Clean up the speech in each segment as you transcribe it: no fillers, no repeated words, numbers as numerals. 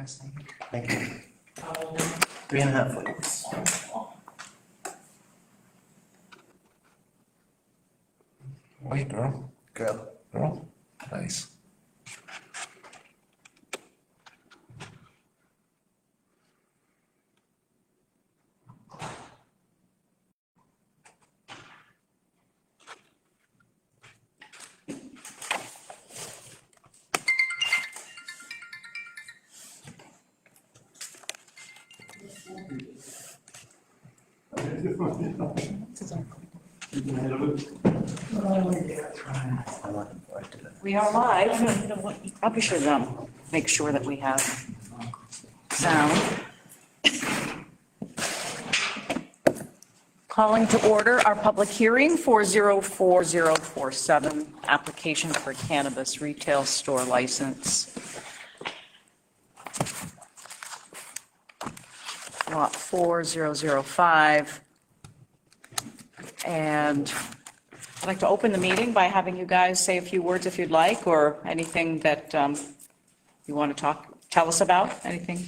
Thank you. 3.5 weeks. Wait, girl. Girl. Girl. Nice. I'm looking forward to it. We are live. Probably should make sure that we have sound. Calling to order our public hearing for 04047, application for cannabis retail store license. Lot 4005. And I'd like to open the meeting by having you guys say a few words if you'd like, or anything that you want to tell us about, anything?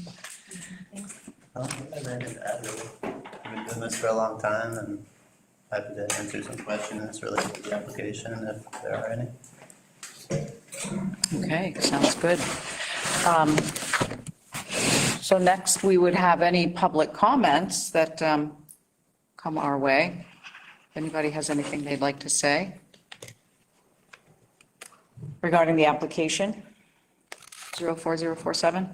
I've been doing this for a long time and happy to answer some questions related to the application if there are any. Okay, sounds good. So next, we would have any public comments that come our way. If anybody has anything they'd like to say regarding the application, 04047.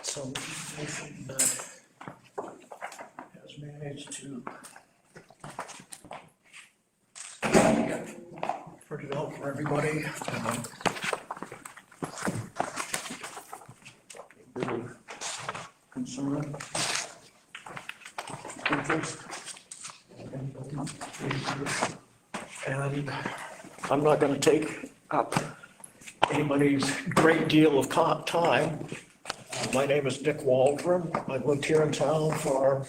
So information that has managed to get pretty out for everybody. Really concern, interest. And I'm not going to take up anybody's great deal of time. My name is Dick Waldron. I've lived here in town for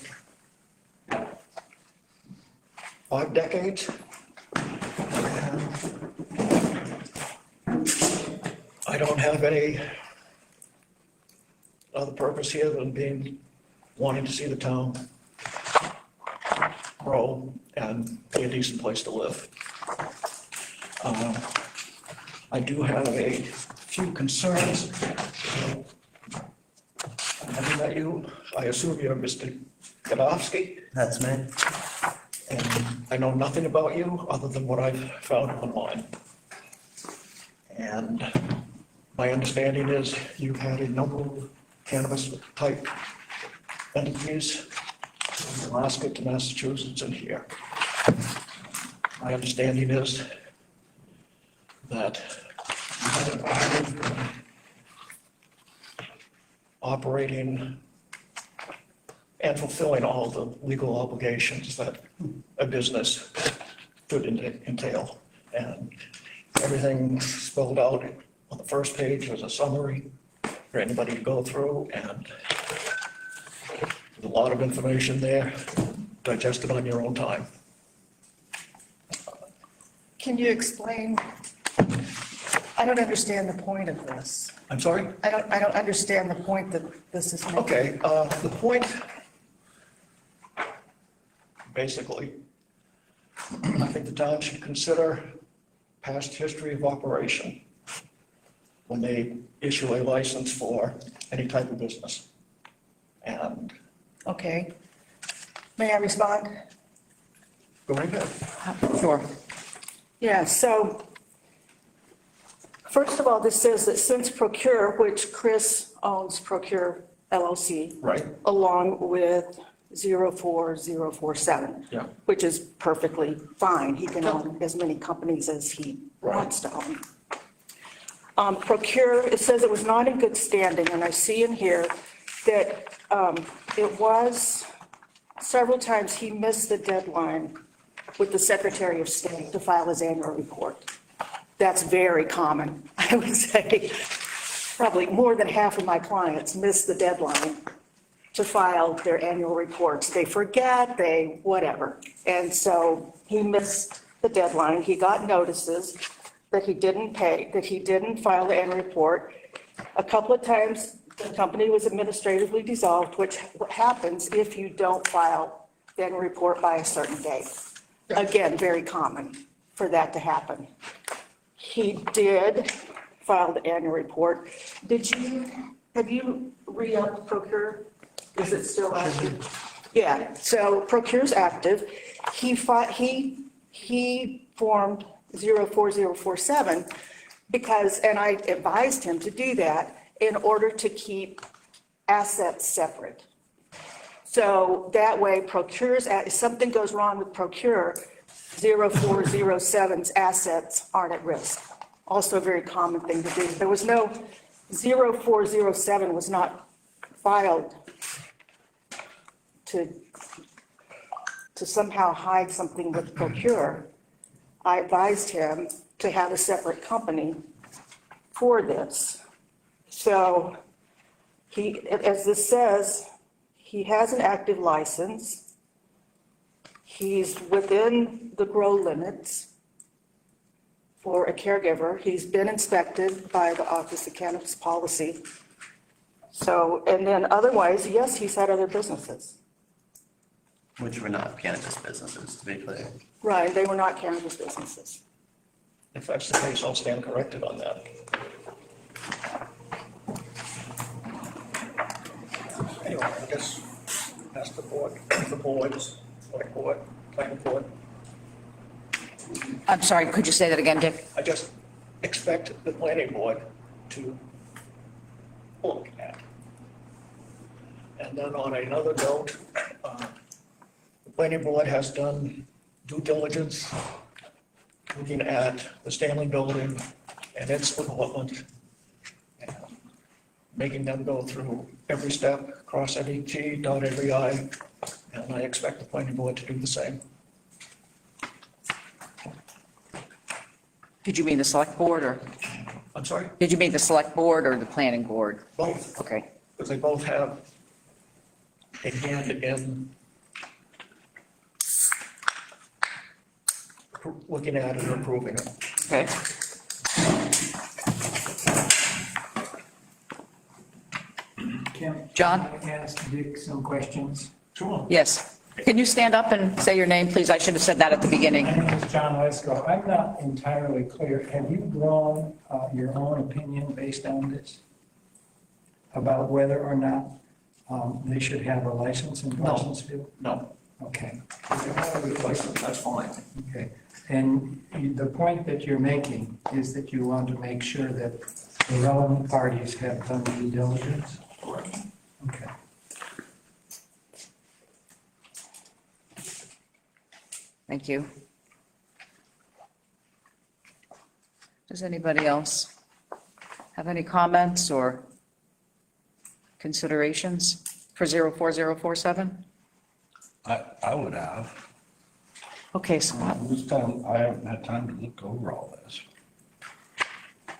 5 decades. And I don't have any other purpose here than wanting to see the town grow and be a decent place to live. I do have a few concerns. I haven't met you. I assume you're Mr. Gadowski, That's me. and I know nothing about you other than what I've found online. And my understanding is you've had a number of cannabis-type entities from Alaska to Massachusetts and here. My understanding is that you have operating and fulfilling all the legal obligations that a business should entail. And everything spelled out on the first page was a summary for anybody to go through, and there's a lot of information there. Digest it on your own time. Can you explain? I don't understand the point of this. I'm sorry? I don't understand the point that this is making. Okay, the point, basically, I think the town should consider past history of operation when they issue a license for any type of business. And Okay. May I respond? go right ahead. Sure. Yeah, so first of all, this says that since Procure, which Chris owns Procure LLC, Right, along with 04047, yeah, which is perfectly fine. He can own as many companies as he Right. wants to own. Procure, it says it was not in good standing, and I see in here that it was, several times he missed the deadline with the Secretary of State to file his annual report. That's very common. I would say probably more than half of my clients miss the deadline to file their annual reports. They forget, they, whatever. And so he missed the deadline. He got notices that he didn't pay, that he didn't file the annual report. A couple of times, the company was administratively dissolved, which happens if you don't file the annual report by a certain date. Again, very common for that to happen. He did file the annual report. Have you re-upped Procure? Is it still active? Yeah, so Procure's active. He formed 04047 because, and I advised him to do that in order to keep assets separate. So that way Procure's, if something goes wrong with Procure, 0407's assets aren't at risk. Also a very common thing to do. There was no, 0407 was not filed to somehow hide something with Procure. I advised him to have a separate company for this. So he, as this says, he has an active license. He's within the grow limits for a caregiver. He's been inspected by the Office of Cannabis Policy. So, and then otherwise, yes, he's had other businesses. Which were not cannabis businesses, to be clear. Right, they were not cannabis businesses. If that's the case, I'll stand corrected on that. Anyway, I guess that's the boards, select board, planning board. I'm sorry, could you say that again, Dick? I just expect the planning board to look at. And then on another note, the planning board has done due diligence, looking at the Stanley Building and its development, and making them go through every step, cross every T, dot every I, and I expect the planning board to do the same. Did you mean the select board or, I'm sorry, did you mean the select board or the planning board? both, Okay. because they both have a hand in looking at it and approving it. Okay. John? Can I ask Dick some questions? Sure. Yes. Can you stand up and say your name, please? I should have said that at the beginning. My name is John Lesko. I'm not entirely clear. Have you drawn your own opinion based on this? About whether or not they should have a license in Parsonsville? No, Okay, that's fine. okay. And the point that you're making is that you want to make sure that the relevant parties have done due diligence? Correct. Okay. Thank you. Does anybody else have any comments or considerations for 04047? I would have. Okay, so This time, I haven't had time to look over all this.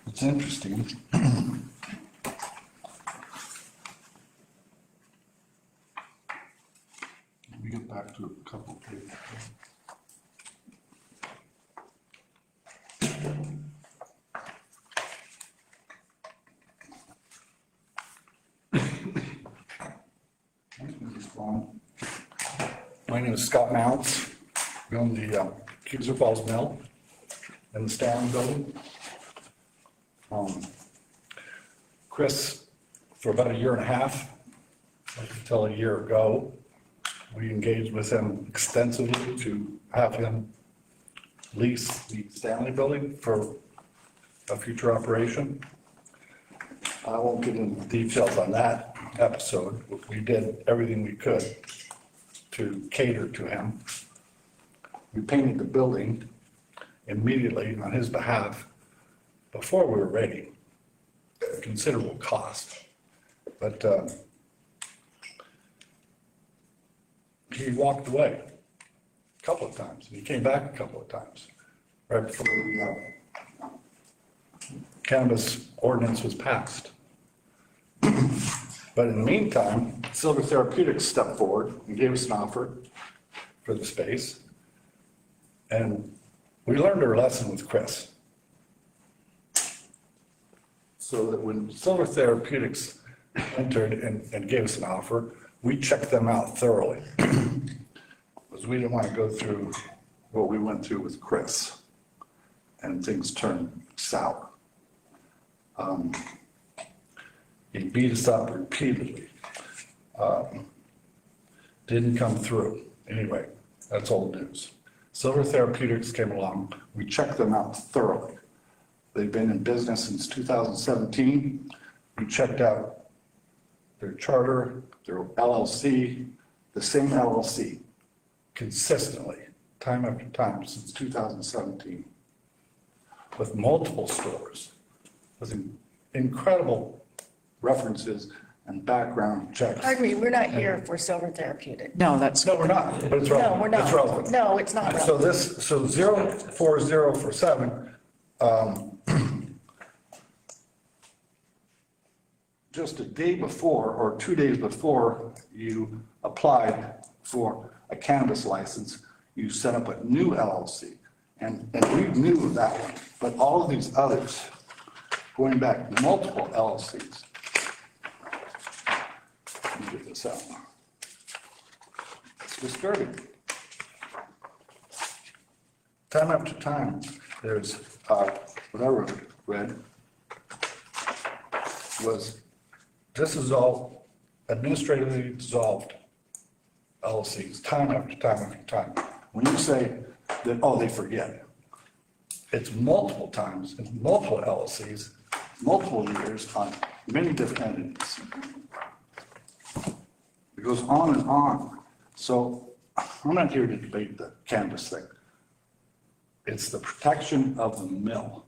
It's interesting. Let me get back to a couple of pages. My name is Scott Mounts. We own the Cuser Falls Mill and the Stanley Building. Chris, for about a year and a half, up until a year ago, we engaged with him extensively to have him lease the Stanley Building for a future operation. I won't get into details on that episode, but we did everything we could to cater to him. We painted the building immediately on his behalf before we were ready, at considerable cost. But he walked away a couple of times, and he came back a couple of times, right before the cannabis ordinance was passed. But in the meantime, Silver Therapeutics stepped forward and gave us an offer for the space. And we learned our lesson with Chris. So that when Silver Therapeutics entered and gave us an offer, we checked them out thoroughly. Because we didn't want to go through what we went through with Chris. And things turned sour. He beat us up repeatedly. Didn't come through. Anyway, that's old news. Silver Therapeutics came along. We checked them out thoroughly. They've been in business since 2017. We checked out their charter, their LLC, the same LLC, consistently, time after time, since 2017, with multiple stores, with incredible references and background checks. I agree, we're not here for Silver Therapeutic. No, that's, No, we're not, but it's No, relevant. we're not. It's relevant. No, it's not So relevant. so 04047, just a day before or 2 days before you applied for a cannabis license, you set up a new LLC. And we knew of that one, but all of these others, going back multiple LLCs. Let me get this out. It's disturbing. Time after time, there's, what I read was, this is all administratively dissolved LLCs, time after time after time. When you say that, oh, they forget, it's multiple times in multiple LLCs, multiple years on many different entities. It goes on and on. So I'm not here to debate the cannabis thing. It's the protection of the mill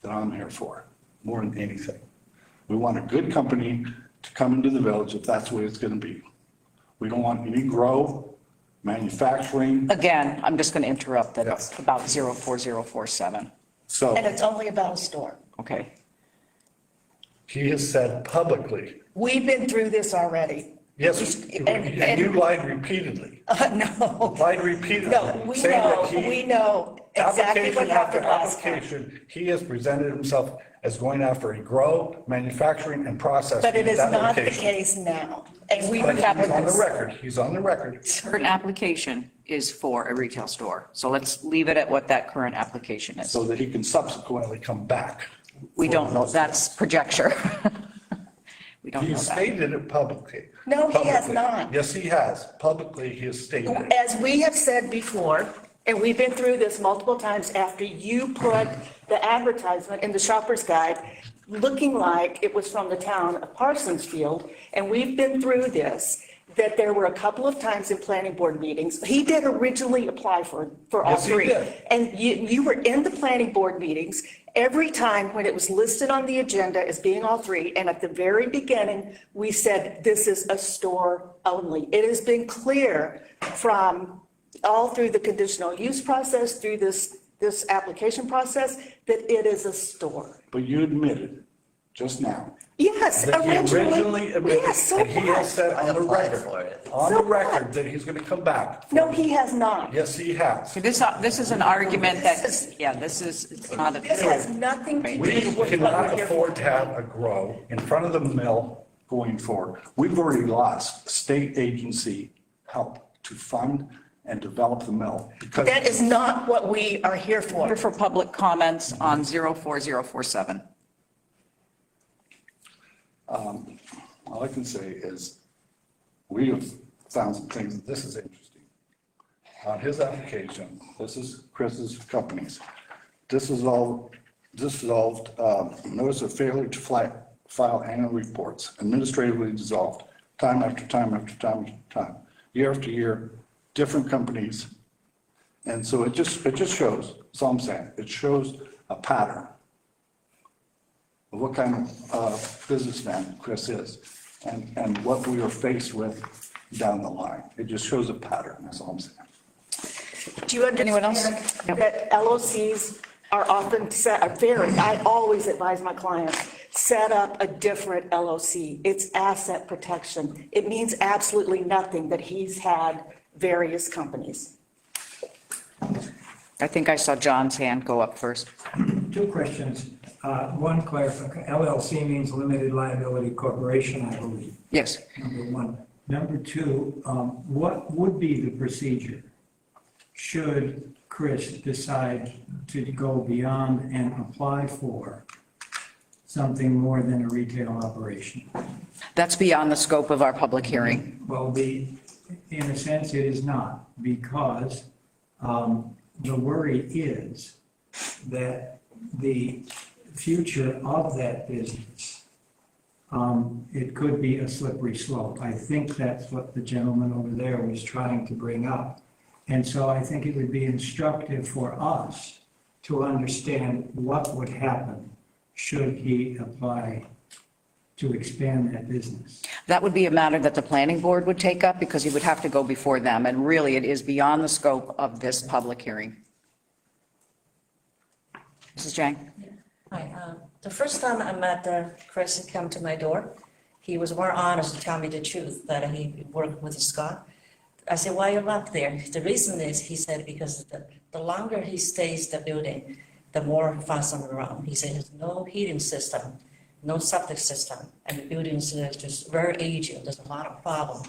that I'm here for, more than anything. We want a good company to come into the village if that's the way it's going to be. We don't want any grow, manufacturing. again, I'm just going to interrupt that it's Yeah. about 04047. So And it's only about a store. Okay. he has said publicly, We've been through this already. yes, and you lied repeatedly. No, Lied repeatedly. no, we saying know, that he- we know exactly what Application after happened last time. application, he has presented himself as going after a grow, manufacturing, and processing. But it is that not the location. case now. And we But have he's on the this. record, he's on the record. Current application is for a retail store. So let's leave it at what that current application is. So that he can subsequently come back. We don't know, that's projecture. We don't He know that. stated it publicly. No, he has Publicly. not. Yes, he has. Publicly, he has stated it. As we have said before, and we've been through this multiple times after you put the advertisement in the shopper's guide, looking like it was from the town of Parsonsfield, and we've been through this, that there were a couple of times in planning board meetings. He did originally apply for all Yes, he three. did. And you were in the planning board meetings every time when it was listed on the agenda as being all three. And at the very beginning, we said, this is a store only. It has been clear from all through the conditional use process, through this application process, that it is a store. But you admitted just now Yes, that he originally admitted, Yes, so and he has what? said I on the applied record, for it. on So the what? record that he's going to come back. No, he has not. Yes, he has. This is an argument that, yeah, this is, it's not This a, has nothing to do We with what cannot we're here afford for. to have a grow in front of the mill going forward. We've already lost state agency help to fund and develop the mill because That is not what we are here for. here for public comments on 04047. all I can say is we have found some things, this is interesting. On his application, this is Chris's companies, dissolved, notice of failure to file annual reports, administratively dissolved, time after time after time after time, year after year, different companies. And so it just shows, that's all I'm saying, it shows a pattern of what kind of businessman Chris is and what we are faced with down the line. It just shows a pattern, that's all I'm saying. Do you Anyone else? understand that LOCs are often set, are very, I always advise my clients set up a different LLC. It's asset protection. It means absolutely nothing that he's had various companies. I think I saw John's hand go up first. Two questions. One clarification, LLC means limited liability corporation, I believe, Yes. number one. Number two, what would be the procedure should Chris decide to go beyond and apply for something more than a retail operation? That's beyond the scope of our public hearing. Well, in a sense, it is not, because the worry is that the future of that business, it could be a slippery slope. I think that's what the gentleman over there was trying to bring up. And so I think it would be instructive for us to understand what would happen should he apply to expand that business. That would be a matter that the planning board would take up because you would have to go before them. And really, it is beyond the scope of this public hearing. Mrs. Jang? Hi, the first time I met Chris come to my door, he was more honest to tell me the truth that he worked with Scott. I said, why you left there? The reason is, he said, because the longer he stays the building, the more fuss on around. He said there's no heating system, no septic system, and the buildings are just very aging. There's a lot of problem.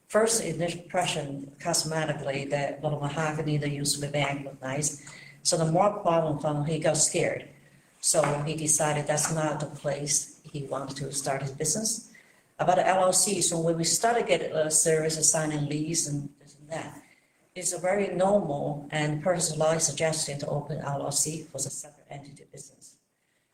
First initial impression, cosmetically, that little mahogany they used to the bank looked nice. So the more problem found, he got scared. So he decided that's not the place he wanted to start his business. About the LLC, so when we started getting a service, assigning lease and this and that, it's a very normal and personalized suggestion to open LLC for a separate entity business.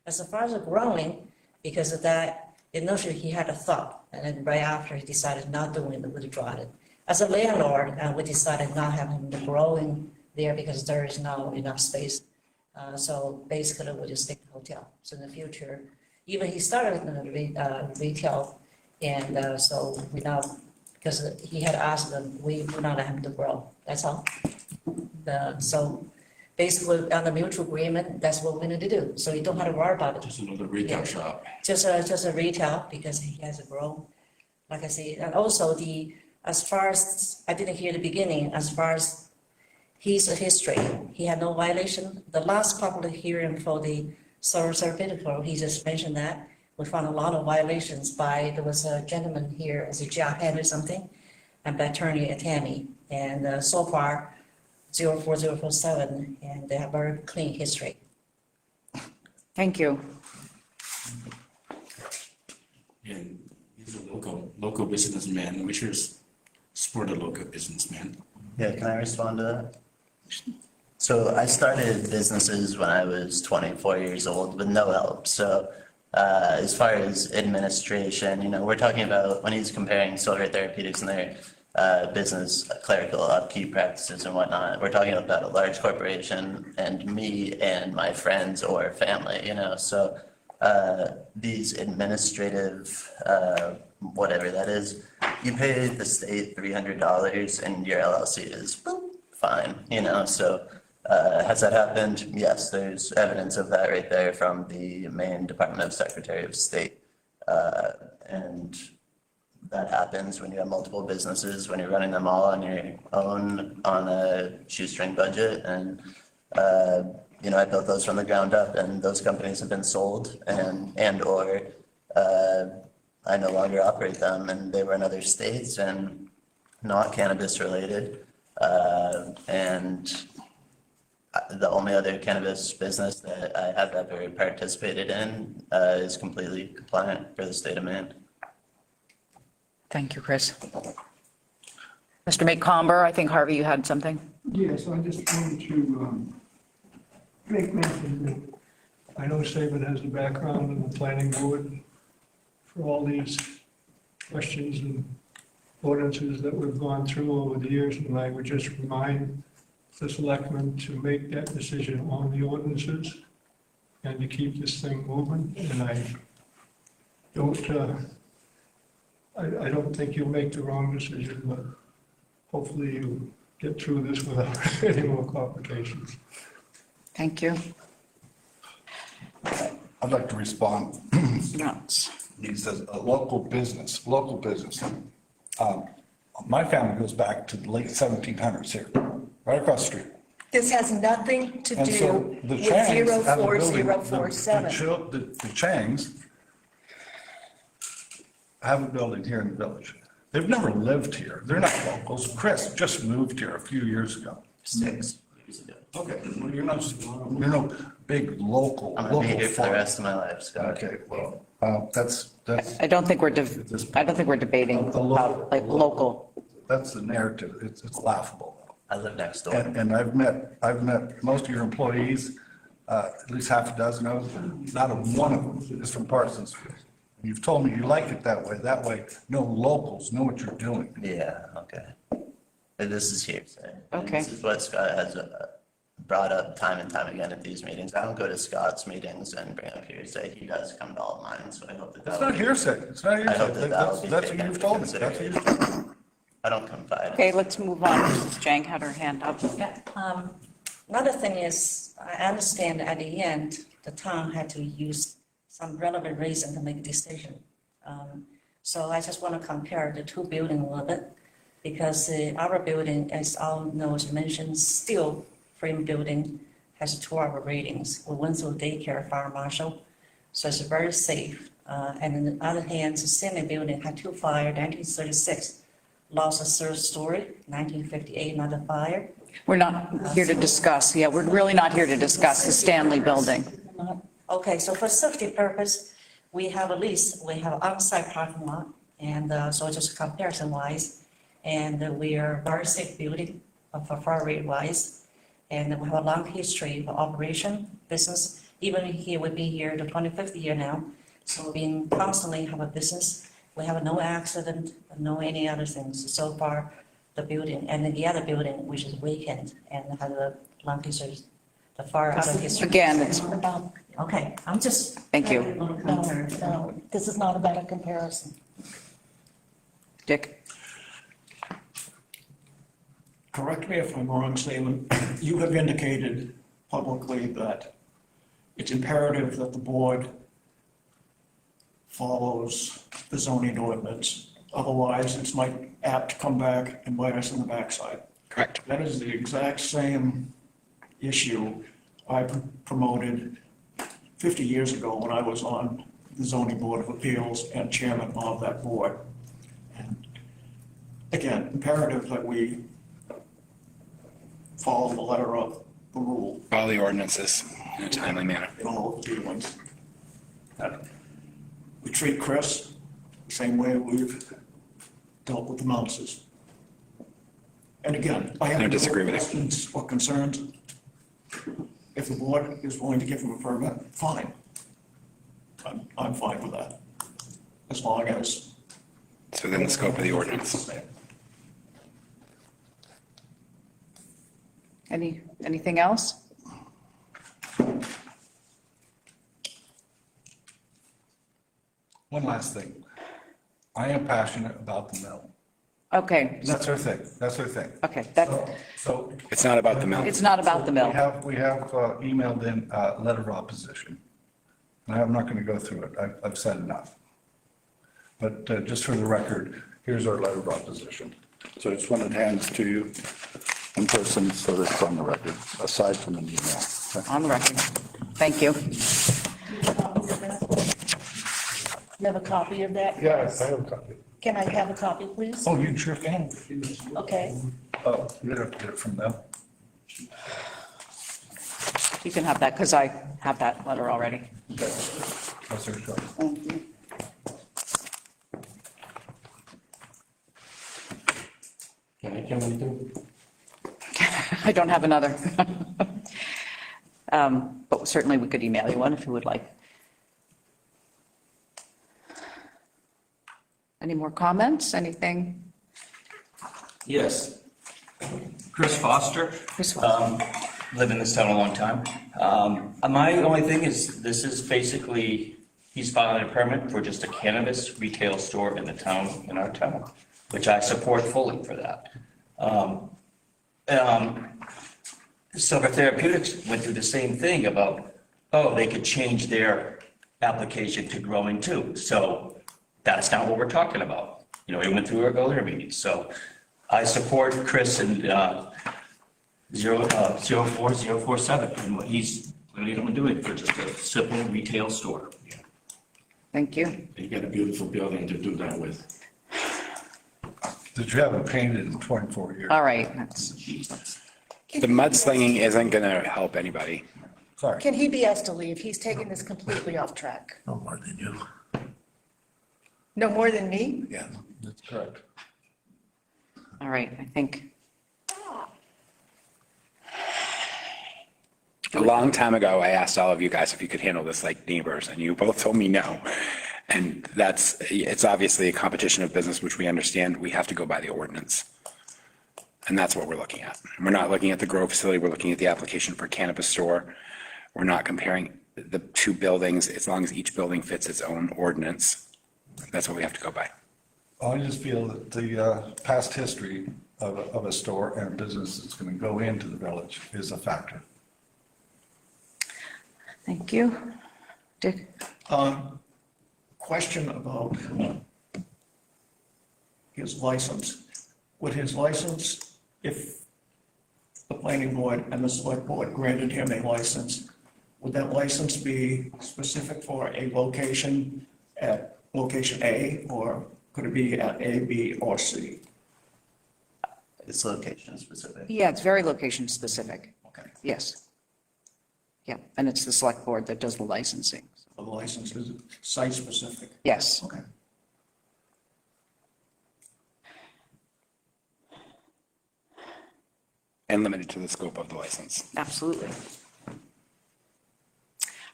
As far as growing, because of that, initially he had a thought, and then right after he decided not doing it, withdraw it. As a landlord, we decided not having the growing there because there is now enough space. So basically, we just stick to hotel. So in the future, even he started retail, and so we now, because he had asked them, we will not let him to grow. That's all. So basically, on the mutual agreement, that's what we're going to do. So you don't have to worry about it. Just another retail Yeah. shop. Just a retail, because he has a grow, like I say, and also as far as, I didn't hear the beginning, as far as his history, he had no violation. The last public hearing for the solar certificate, he just mentioned that. We found a lot of violations there was a gentleman here, as a Jack Henry or something, and by attorney Tammy, and so far, 04047, and they have very clean history. Thank you. And he's a local businessman. We should support a local businessman. Yeah, can I respond to that? So I started businesses when I was 24 years old with no help. So as far as administration, we're talking about when he's comparing Silver Therapeutics and their business, clerical upkeep practices and whatnot, we're talking about a large corporation and me and my friends or family, So these administrative, whatever that is, you pay the state $300 and your LLC is fine, So has that happened? Yes, there's evidence of that right there from the Maine Department of Secretary of State. And that happens when you have multiple businesses, when you're running them all on your own on a shoestring budget. And, I built those from the ground up, and those companies have been sold or I no longer operate them, and they were in other states and not cannabis related. And the only other cannabis business that I have ever participated in is completely compliant for the state of Maine. Thank you, Chris. Mr. McComber, I think Harvey, you had something? Yes, I just wanted to make mention that I know Saban has a background in the planning board for all these questions and ordinances that we've gone through over the years, and I would just remind the selectmen to make that decision on the ordinances and to keep this thing moving. And I don't think you'll make the wrong decision, but hopefully you'll get through this without any more complications. Thank you. I'd like to respond. Nuts. He says, a local business, local business. My family goes back to the late 1700s here, right across the street. This has nothing to And do so the with Changs have a building- 04047. The Changs have a building here in the village. They've never lived here. They're not locals. Chris just moved here a few years ago. 6 years ago. Okay, well, you're no big local. I'm gonna be local here for the farm. rest of my life, Scott. Okay, well, that's I don't think we're, I don't think we're debating about like local. that's the narrative. It's laughable. I live next door. And I've met most of your employees, at least half a dozen of them. Not a one of them is from Parsonsville. You've told me you like it that way. That way, no locals know what you're doing. Yeah, okay. But this is hearsay. Okay. This is what Scott has brought up time and time again at these meetings. I don't go to Scott's meetings and bring up hearsay. He does come to all of mine, so I hope that It's that not will be. hearsay. It's not I hope hearsay. that that will be That's what taken you've into told me. That's what you've consideration. told me. I don't confide. Okay, let's move on. Mrs. Jang had her hand up. Yeah, another thing is, I understand at the end, the town had to use some relevant reason to make a decision. So I just want to compare the two buildings a little bit, because our building, as all know, as mentioned, steel frame building has 2-hour ratings. We went through daycare, fire marshal, so it's very safe. And on the other hand, the cement building had 2 fires, 1936, lost a 3rd story, 1958, another fire. We're not here to discuss, yeah, we're really not here to discuss the Stanley Building. Okay, so for safety purpose, we have a lease, we have on-site parking lot, and so just comparison wise, and we are very safe building for fire rate wise, and we have a long history of operation, business, even here, we've been here the 25th year now, so we constantly have a business, we have no accident, no any other things, so far, the building, and then the other building, which is vacant, and has a long history, the fire other history. Again, it's, Okay, I'm just. Thank you. No, this is not about a comparison. Dick, Correct me if I'm wrong, Stephen, you have indicated publicly that it's imperative that the board follows the zoning ordinance. Otherwise, it's might apt to come back and bite us in the backside. Correct. That is the exact same issue I promoted 50 years ago when I was on the zoning board of appeals and chairman of that board. And again, imperative that we follow the letter of the rule Follow the ordinances in a timely manner. in all dealings. And we treat Chris the same way we've dealt with the Mounces. And again, I have I no disagree with you. questions or concerns. If the board is willing to give him a permit, fine. I'm fine with that, as long as. It's within the scope of the ordinance. anything else? One last thing. I am passionate about the mill. Okay, That's her thing. That's her thing. okay, that, So It's not about the mill. it's not about the mill. we have emailed in a letter of opposition. And I'm not going to go through it. I've said enough. But just for the record, here's our letter of opposition. So I just wanted to hand this to you in person so that it's on the record, aside from an email. Okay? On the record. Thank you. You have a copy of that? Yes, I have a copy. Can I have a copy, please? Oh, you sure can. Okay. Oh, you don't have to get it from them. You can have that, because I have that letter already. Okay. That's her choice. Can I come in too? I don't have another. But certainly we could email you one if you would like. Any more comments? Anything? Yes. Chris Foster. Chris Foster. Lived in this town a long time. My only thing is, this is basically, he's filing a permit for just a cannabis retail store in the town, in our town, which I support fully for that. Silver Therapeutics went through the same thing about, oh, they could change their application to grow into. So that's not what we're talking about. You know, it went through our earlier meetings. So I support Chris and 04047 and what he's planning on doing for just a simple retail store. Thank you. You got a beautiful building to do that with. That you haven't painted in 24 years. All right, that's, The mudslinging isn't going to help anybody. Sorry. Can he be asked to leave? He's taking this completely off track. No more than you. No more than me? Yeah, that's correct. all right, I think, A long time ago, I asked all of you guys if you could handle this like neighbors, and you both told me no. And it's obviously a competition of business, which we understand. We have to go by the ordinance. And that's what we're looking at. We're not looking at the grow facility, we're looking at the application for cannabis store. We're not comparing the two buildings, as long as each building fits its own ordinance. That's what we have to go by. I just feel that the past history of a store and a business that's going to go into the village is a factor. thank you. Dick? Question about his license. Would his license, if the planning board and the select board granted him a license, would that license be specific for a location at location A, or could it be at A, B, or C? It's location specific. Yeah, it's very location specific. Okay, Yes. Yeah, and it's the select board that does the licensing. so the license is site specific. Yes. Okay. And limited to the scope of the license. Absolutely.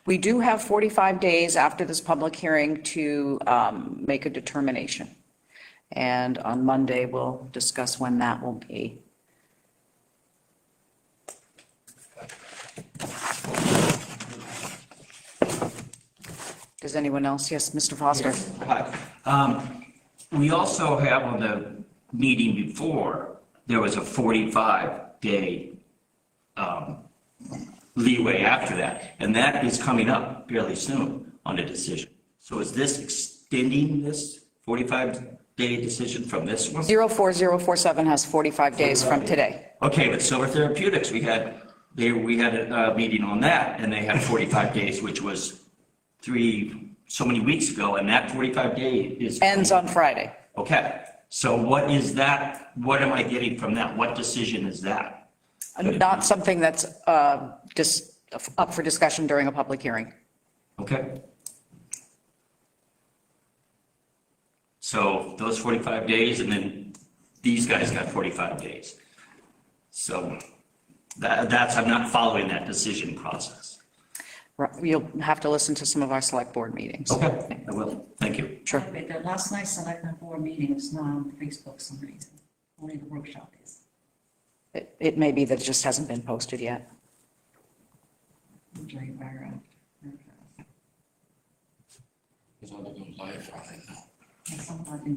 We do have 45 days after this public hearing to make a determination. And on Monday, we'll discuss when that will be. Does anyone else? Yes, Mr. Foster? Hi. We also have on the meeting before, there was a 45-day leeway after that, and that is coming up fairly soon on the decision. So is this extending this 45-day decision from this one? 04047 has 45 days from today. Okay, but Silver Therapeutics, we had a meeting on that, and they had 45 days, which was so many weeks ago, and that 45 day is. Ends on Friday. Okay, so what is that? What am I getting from that? What decision is that? Not something that's just up for discussion during a public hearing. Okay. So those 45 days, and then these guys got 45 days. So I'm not following that decision process. You'll have to listen to some of our select board meetings. Okay, I will. Thank you. Sure. But the last night's select board meeting is not on Facebook for some reason. Only the workshop is. It may be that it just hasn't been posted yet. Usually by, It's all going live on it now. and somebody,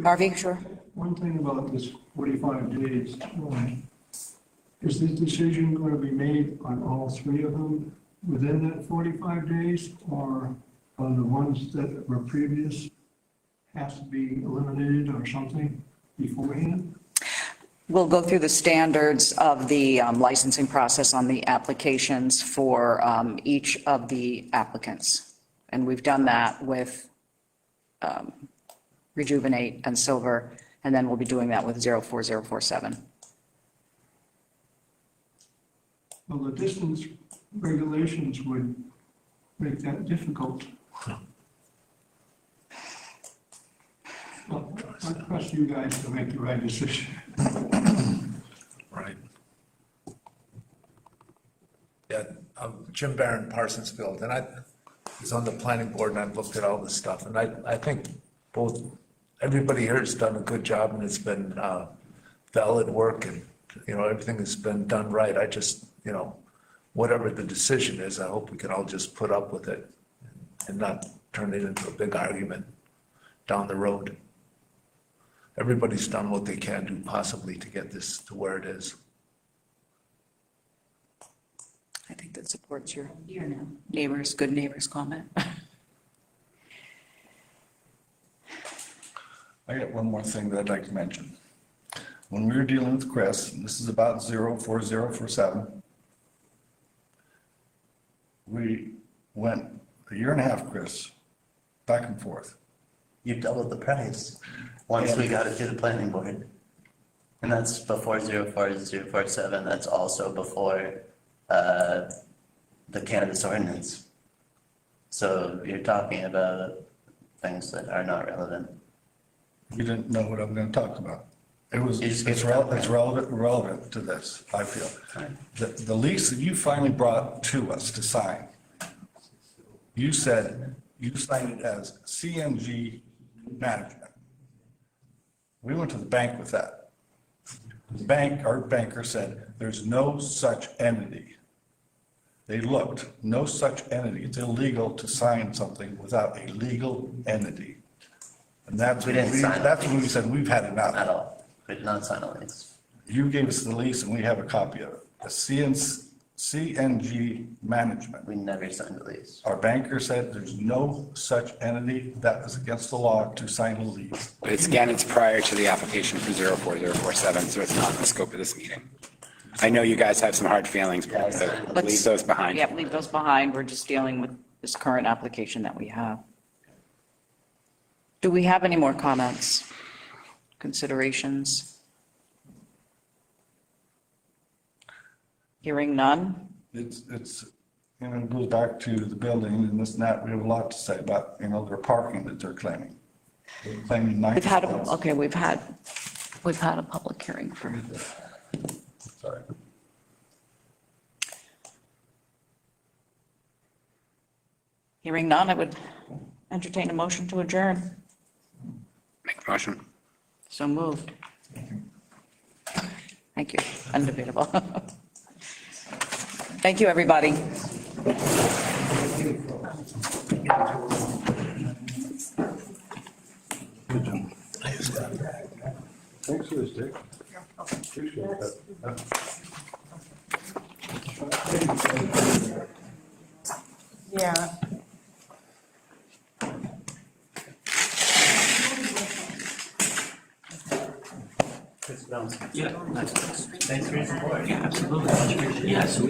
Harvey, sure. One thing about this 45 days, is this decision going to be made on all three of them within that 45 days? Or are the ones that were previous has to be eliminated or something beforehand? We'll go through the standards of the licensing process on the applications for each of the applicants. And we've done that with Rejuvenate and Silver, and then we'll be doing that with 04047. Well, the distance regulations would make that difficult. Well, I trust you guys to make the right decision. Right. Yeah, I'm Jim Barron, Parsonsfield, and I was on the planning board and I've looked at all this stuff, and I think everybody here has done a good job, and it's been valid work, and, everything has been done right. I just, whatever the decision is, I hope we can all just put up with it and not turn it into a big argument down the road. Everybody's done what they can do possibly to get this to where it is. I think that supports your neighbors, good neighbors comment. I got one more thing that I'd like to mention. When we were dealing with Chris, and this is about 04047, we went a year and a half, Chris, back and forth. You doubled the price once we got it through the planning board. And that's before 04047, that's also before, the cannabis ordinance. So you're talking about things that are not relevant. You didn't know what I'm gonna talk about. You just gave it It's relevant to this, I feel. The lease that you finally brought to us to sign, you said you signed it as CNG management. We went to the bank with that. The bank, our banker said, there's no such entity. They looked, no such entity. It's illegal to sign something without a legal entity. And that's We when didn't sign it. that's when we said, we've had enough. At all. We did not sign a lease. You gave us the lease and we have a copy of it. A CNG management. We never signed a lease. Our banker said there's no such entity that is against the law to sign a lease. But it's prior to the application for 04047, so it's not in the scope of this meeting. I know you guys have some hard feelings, but leave those behind. Yep, leave those behind. We're just dealing with this current application that we have. Do we have any more comments, considerations? Hearing none? It's, it goes back to the building and this and that. We have a lot to say about, their parking that they're claiming. They're claiming 90 We've had, spots. okay, we've had a public hearing for, Sorry. hearing none, I would entertain a motion to adjourn. Make the motion. So moved. Thank you, undebatable. Thank you, everybody. Thanks for this, Dick. Appreciate that. Yeah. Yeah, thanks for your support. Yeah, absolutely. Yes.